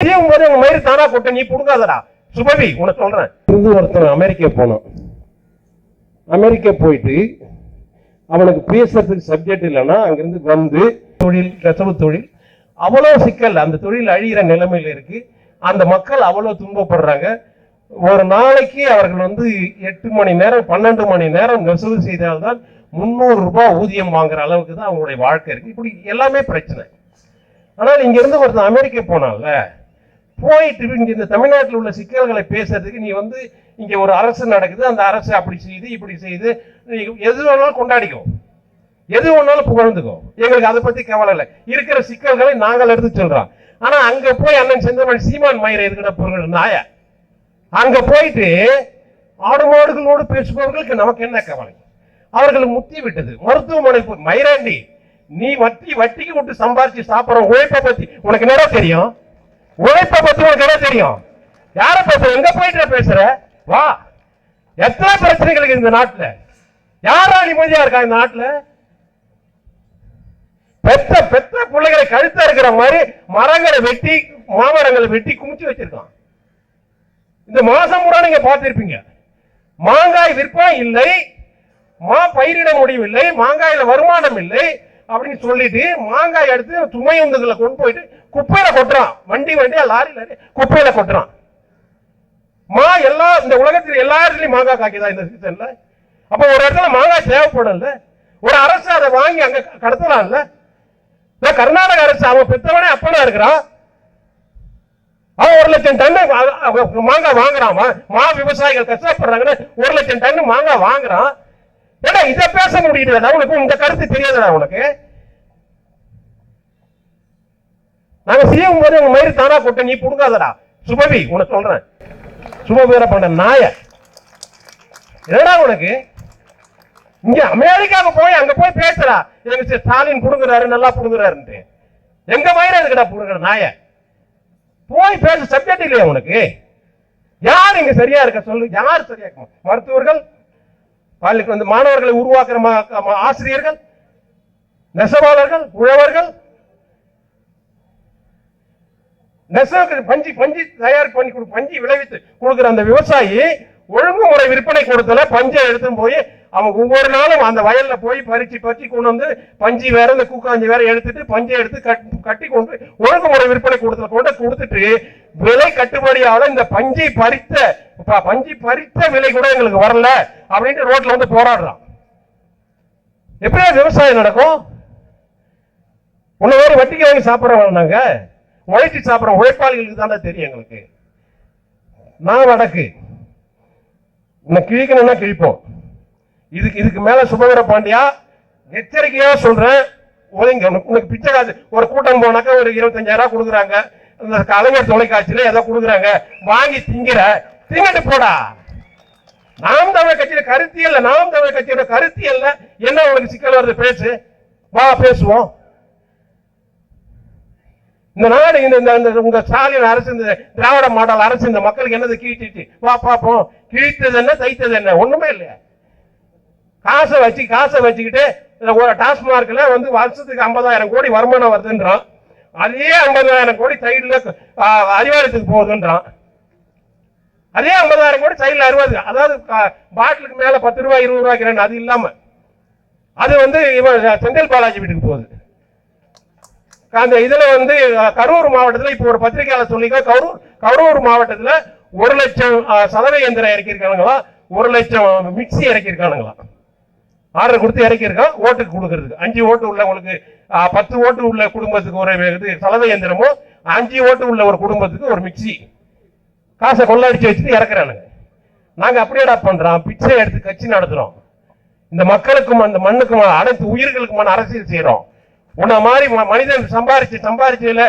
போது உங்க மயிறு தானா கொட்ட நீ புடுங்காதடா சுபவி உனக்கு சொல்றேன். ஒருத்தன் அமெரிக்கா போனான். அமெரிக்கா போயிட்டு அவனுக்கு பேசுறதுக்கு சப்ஜெக்ட் இல்லைன்னா அங்கிருந்து வந்து தொழில் நெசவு தொழில் அவ்வளவு சிக்கல், அந்த தொழில் அழிகிற நிலைமையில இருக்கு. அந்த மக்கள் அவ்வளவு துன்பப்படுறாங்க. ஒரு நாளைக்கு அவர்கள் 8 மணி நேரம் 12 மணி நேரம் நெசவு செய்தால்தான் 300 ரூபாய் ஊதியம் வாங்குற அளவுக்கு தான் அவங்களுடைய வாழ்க்கை இருக்கு. இப்படி எல்லாமே பிரச்சனை. ஆனால் இங்க இருந்து ஒருத்தன் அமெரிக்கா போனால போயிட்டு இங்க இந்த தமிழ்நாட்டில் உள்ள சிக்கல்களை பேசுறதுக்கு நீ இங்க ஒரு அரசு நடக்குது, அந்த அரசு அப்படி செய்து இப்படி செய்து எது வேணாலும் கொண்டாடிக்கோ, எது வேணாலும் புகழ்ந்துக்கோ, எங்களுக்கு அதை பத்தி கவலை இல்லை. இருக்கிற சிக்கல்களை நாங்கள் எடுத்து சொல்றோம். ஆனா அங்க போய் அண்ணன் செந்தமணி சீமான் மயிரை எதுக்கிட்ட பொருள் நாய அங்க போயிட்டு ஆடு மாடுகளோடு பேசுபவர்களுக்கு நமக்கு என்ன கவலை? அவர்களுக்கு முத்தி விட்டது. மருத்துவமனை மயிராண்டி நீ வட்டிக்கு விட்டு சம்பாதிச்சு சாப்பிடுற உழைப்பை பத்தி உனக்கு என்ன தெரியும்? உழைப்பை பத்தி உனக்கு என்ன தெரியும்? யார பேசுற? எங்க போயிட்டு பேசுற? வா, எத்தனை பிரச்சனைகளுக்கு இந்த நாட்டுல யாரா நிம்மதியா இருக்கா? இந்த நாட்டுல பெத்த பெத்த பிள்ளைகளை கழுத்தா இருக்கிற மாதிரி மரங்களை வெட்டி மாமரங்களை வெட்டி குமிச்சு வச்சிருக்கான். இந்த மாசம் பூரா நீங்க பார்த்திருப்பீங்க. மாங்காய் விற்பனை இல்லை, பயிரிட முடியவில்லை, மாங்காயில வருமானம் இல்லை அப்படின்னு சொல்லிட்டு மாங்காய் எடுத்து சுமை உந்துகளை கொண்டு போயிட்டு குப்பையில கொட்டுறான். வண்டியா லாரியில குப்பையில கொட்டுறான். இந்த உலகத்தில் எல்லா இடத்துலயும் மாங்காய் காய்க்குதா இந்த சீசன்ல? அப்ப ஒரு இடத்துல மாங்காய் தேவைப்படல, ஒரு அரசு அதை வாங்கி அங்க கடத்தலாம்ல. கர்நாடக அரசு அவன் பெத்தவனே அப்பனா இருக்கிறான். அவன் 1 லட்சம் டன் மாங்காய் வாங்குறான். விவசாயிகள் கஷ்டப்படுறாங்கன்னு 1 லட்சம் டன் மாங்காய் வாங்குறான். ஏன்னா இதை பேச முடியல உனக்கு? இந்த கருத்து தெரியாதா உனக்கு? நாங்க செய்யும் போது உங்க மயிறு தானா கொட்ட நீ புடுங்காதடா சுபவி உனக்கு சொல்றேன். சுபவீர பண்ற நாய என்னடா உனக்கு? இங்க அமெரிக்காவுக்கு போய் அங்க போய் பேசுறா எனக்கு ஸ்டாலின் புடுங்குறாரு, நல்லா புடுங்குறாரு. எங்க மயிரை எதுக்கடா புடுங்குற நாய? போய் பேச சப்ஜெக்ட் இல்லையா உனக்கு? யார் இங்க சரியா இருக்க சொல்லு? யார் சரியா இருக்க? மருத்துவர்கள், பள்ளிக்கு மாணவர்களை உருவாக்குற ஆசிரியர்கள், நெசவாளர்கள், உழவர்கள், நெசவுக்கு பஞ்சு தயார் பண்ணி பஞ்சு விளைவித்து கொடுக்குற அந்த விவசாயி ஒழுங்குமுறை விற்பனை கொடுத்தல பஞ்சை எடுத்து போய் அவன் ஒவ்வொரு நாளும் அந்த வயல்ல போய் பறிச்சு கொண்டு வந்து பஞ்சு வேற இந்த கூக்காஞ்சி வேற எடுத்துட்டு பஞ்சை எடுத்து கட்டி கொண்டு ஒழுங்குமுறை விற்பனை கொடுத்துட்டு விலை கட்டுப்படியால இந்த பஞ்சை பறித்த விலை கூட எங்களுக்கு வரல அப்படின்ட்டு ரோட்ல போராடுறான். எப்படியா விவசாயம் நடக்கும்? உன்ன வேற வட்டிக்கு வாங்கி சாப்பிடறோம். நாங்க உழைச்சி சாப்பிடறோம். உழைப்பாளிகளுக்கு தானே தெரியும் எங்களுக்கு. நான் வடக்கு கிழிக்கணும்னா கிழிப்போம். இதுக்கு மேல சுபவீர பாண்டியா எச்சரிக்கையா சொல்றேன், உனக்கு பிச்சை காசு ஒரு கூட்டம் போனாக்கா ஒரு 25,000 கொடுக்குறாங்க. அந்த கலைஞர் தொலைக்காட்சியில ஏதோ கொடுக்குறாங்க, வாங்கி திங்கிட்டு போடா. நாம் தமிழ் கட்சியில கருத்தியல்ல, நாம் தமிழ் கட்சியோட கருத்தியல்ல என்ன உனக்கு சிக்கல் வருது? பேசு, வா பேசுவோம். இந்த நாடு உங்க ஸ்டாலின் அரசு, இந்த திராவிட மாடல் அரசு இந்த மக்களுக்கு என்னது கீழ்ச்சிச்சு? வா பாப்போம். கிழித்தது என்ன, தைத்தது என்ன? ஒண்ணுமே இல்லையா? காசை வச்சுக்கிட்டு டாஸ்மார்க்ல வருஷத்துக்கு 50,000 கோடி வருமானம் வருதுன்றான். அதே 50,000 கோடி சைடுல அறிவாலயத்துக்கு போகுதுன்றான். அதே 50,000 கோடி சைடுல 60, அதாவது பாட்டிலுக்கு மேல 10 ரூபாய் 20 ரூபாய்க்கு. அது இல்லாம அது இவன் செந்தில் பாலாஜி வீட்டுக்கு போகுது. அந்த இதுல கரூர் மாவட்டத்தில் இப்ப ஒரு பத்திரிகையாளர் சொல்லிக்க, கரூர் மாவட்டத்தில் 1 லட்சம் சலவை இயந்திரம் இறக்கியிருக்கானுங்களா, 1 லட்சம் மிக்சி இறக்கியிருக்கானுங்களா. ஆர்டர் கொடுத்து இறக்கியிருக்கான் ஓட்டுக்கு கொடுக்கறதுக்கு. 5 ஓட்டு உள்ளவங்களுக்கு 10 ஓட்டு உள்ள குடும்பத்துக்கு ஒரு சலவை இயந்திரமும் 5 ஓட்டு உள்ள ஒரு குடும்பத்துக்கு ஒரு மிக்சி. காசை கொள்ளடிச்சு வச்சுட்டு இறக்குறானுங்க. நாங்க அப்படியேடா பண்றோம், பிச்சை எடுத்து கட்சி நடத்துறோம். இந்த மக்களுக்கும் அந்த மண்ணுக்கும் அனைத்து உயிர்களுக்குமான அரசியல் செய்யறோம். உன்ன மாதிரி மனிதன் சம்பாரிச்சுல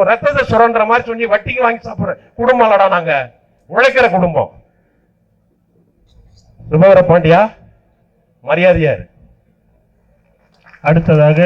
ரத்தத்தை சுரண்ட மாதிரி சொல்லி வட்டிக்கு வாங்கி சாப்பிடுற குடும்பம் இல்லடா நாங்க, உழைக்கிற குடும்பம். சுபவீர பாண்டியா மரியாதையாரு. அடுத்ததாக